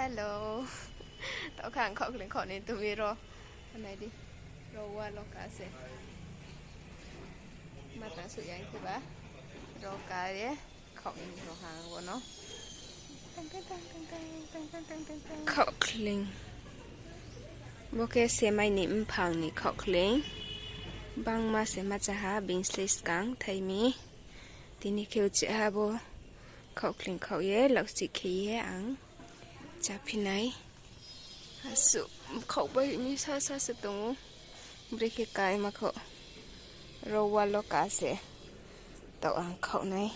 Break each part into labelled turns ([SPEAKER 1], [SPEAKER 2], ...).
[SPEAKER 1] Hello. Tao khang khaukhling khau nên tụi ro. Anh này đi. Ro qua lo cá se. Mà ta sự yang thì ba. Ro cá ye. Khau ni ro hang wo no. Khaukhling. Moke se mai ni phang ni khaukhling. Bang ma se ma cha ha bin slis kang thai mi. Tini kheu che ha bo. Khaukhling khau ye lak si khi ye ang. Cha pinai. Asu khau bai mi sa sa se tung. Breke kai ma khau. Ro wa lo ka se. Tao ang khau nai.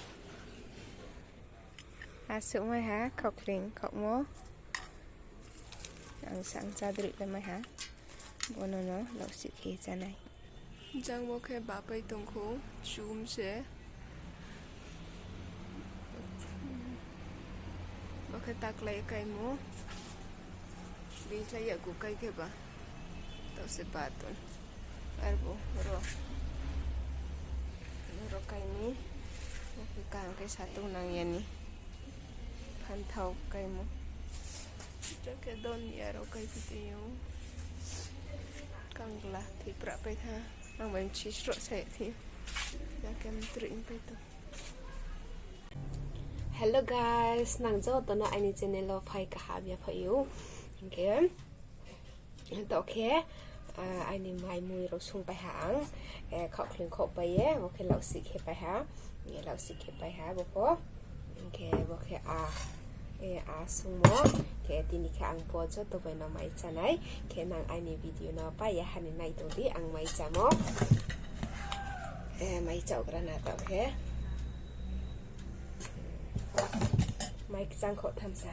[SPEAKER 1] Asu mai ha khaukhling khau mo. Ang sang cha dri le mai ha. Bono no lo si khi cha nai. Jang mo ke ba pai tung khu chum se. Bakit taklay kaimo? Bislay aku kay ke ba? Tao sepaton. Arbo, ro kay ni. Okay kang kay satu nang yan ni. Pantaw kay mo. Ito ke don ya ro kay pitiyo. Kang lah thì pra pe tha. Ang ben chi sro se thì. Ya kem trin pe to. Hello guys, nang joto no Aini channel lo phai ka ha bia phayu. Okay. To okay. Aini mai mui ro sung pai hang. Khaukhling khau pai ye, okay lau si khe pai ha. Ye lau si khe pai ha bo ko. Okay, okay a sung mo. Ke tini kha ang po joto bai no mai chanai. Ke nang Aini video no pai ya han nai to di ang mai cha mo. Mai chau grana to okay. Mai chang khổ tham sa.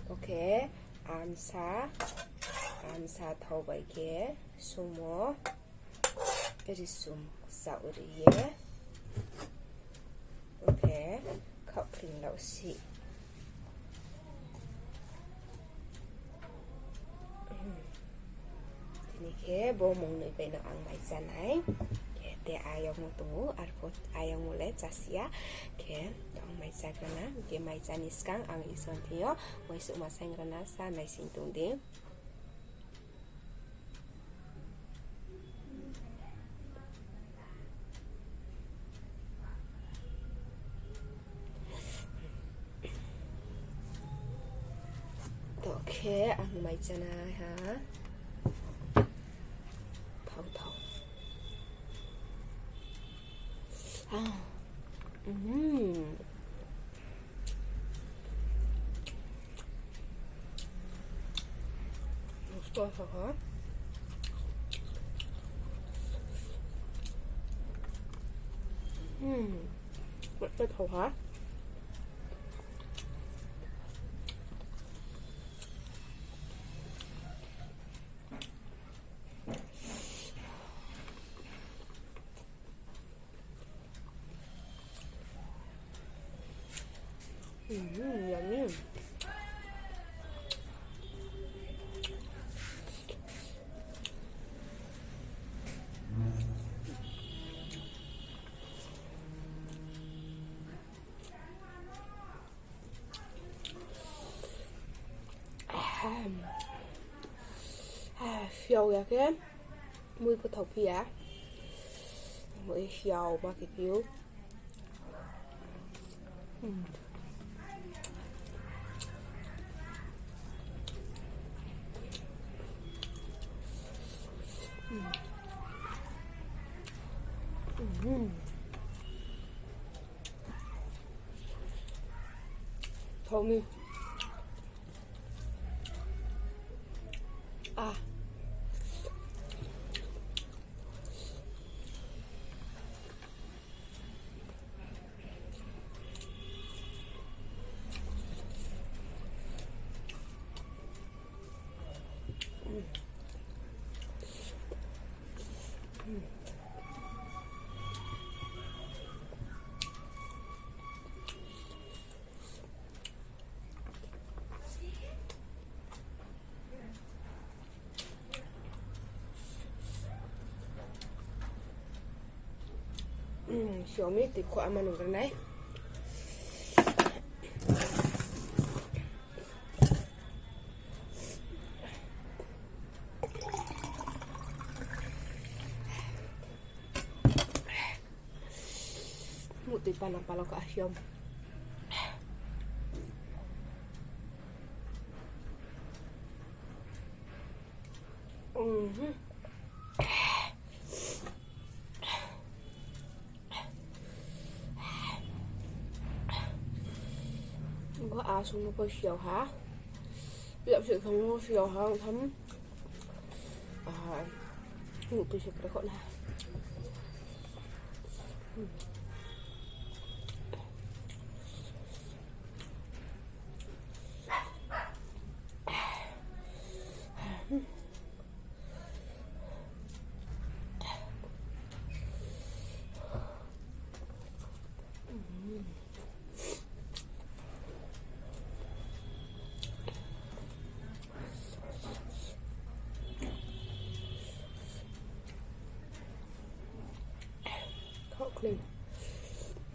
[SPEAKER 1] Ok, am sa thâu bảy kia, sumo, erisum sao ri ye. Ok, khaukhling lau si. Ini ke bo mong noi pe no ang mai cha nai. Te ayong mo tungu arpo ayong mo le chasia ke dong mai cha kana ke mai cha ni skang ang ison thio moi su ma sang rana sa nai sing tung de to ke ang mai cha na ha thau 맛있어 hả? 맛있어 hả? Yummy. Dầu ra cái mùi của thầu phi á mùi dầu mà cái kiểu thơm đi Xiaomi thì khóa mà nồng cái này tùy palang ka asyong. Có à xuống nó hơi xèo hả? Liệu sự không nó xèo hả thấm ngủ tôi sẽ phải gọi là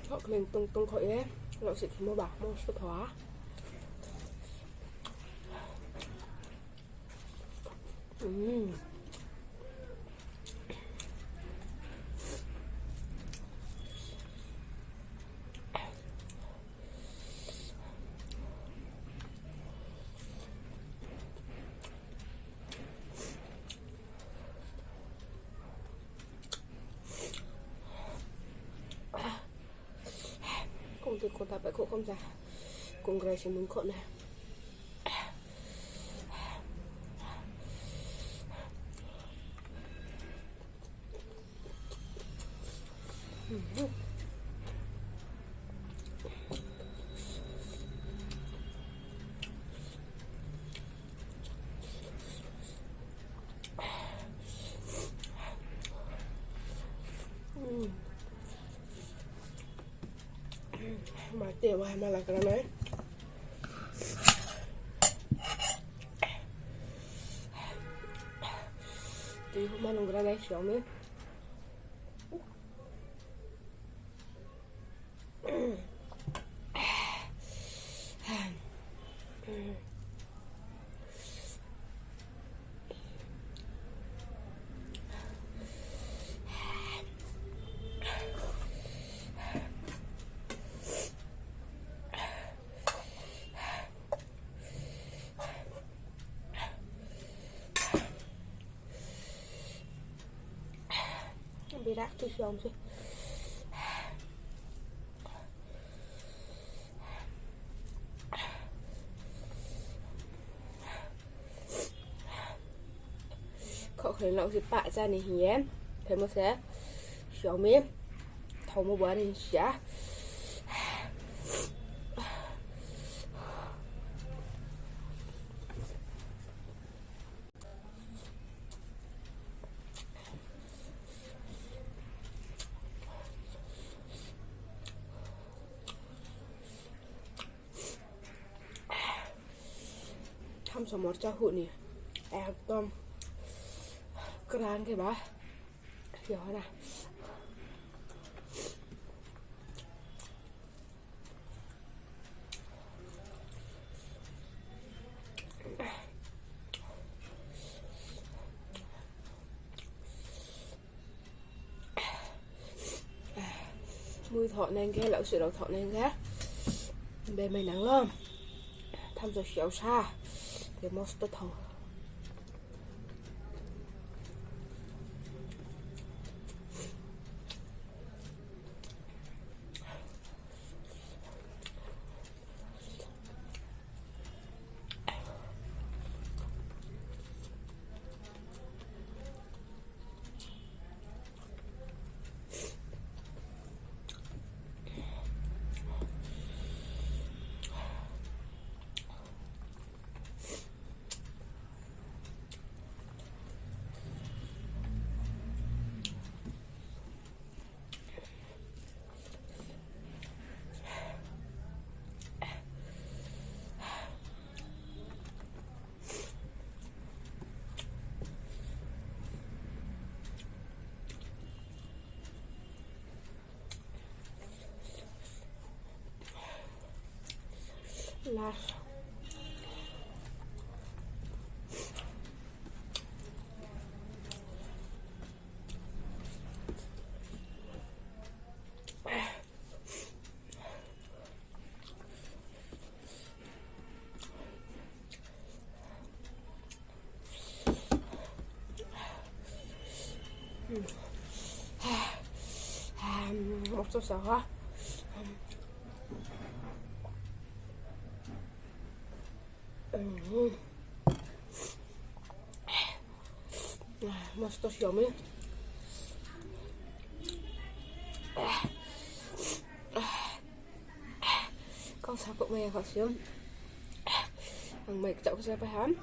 [SPEAKER 1] khaukhling tung khỏi ấy nó sẽ thì mua bạc mua sốt hóa thì con ta phải khổ không ra cùng cái sẽ muốn khổ này mà tiểu hay mà là cái này thì hôm nay cái này xíu nữa bị rác tôi xong rồi khaukhling lẩu dịp bạ ra này hiếm thấy một sẽ xíu miếng thầu một bữa thì sẽทำสมรเจ้าหุ่นนี่แอบต้มกรานcái bà hiểu nè mùi thọ nên cái lẩu sữa đậu thọ nên cái bên mày nắng lắm tham gia xéo xa thì most thằng là must so ha must yummy con sao cũng mẹ họ xíu hàng mày chậu ra phải hám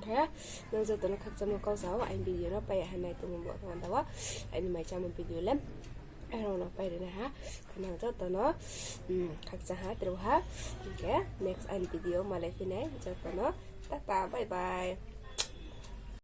[SPEAKER 1] thế nên giờ tụi nó khắc trong con giáo anh video nó bay hàng này tụi mình bỏ thằng đó anh mày cho mình video lắm rồi nó bay đây ha cái nào cho tụi nó khắc ra ha từ ha ok next anh video mà lại thế này cho tụi nó tata bye bye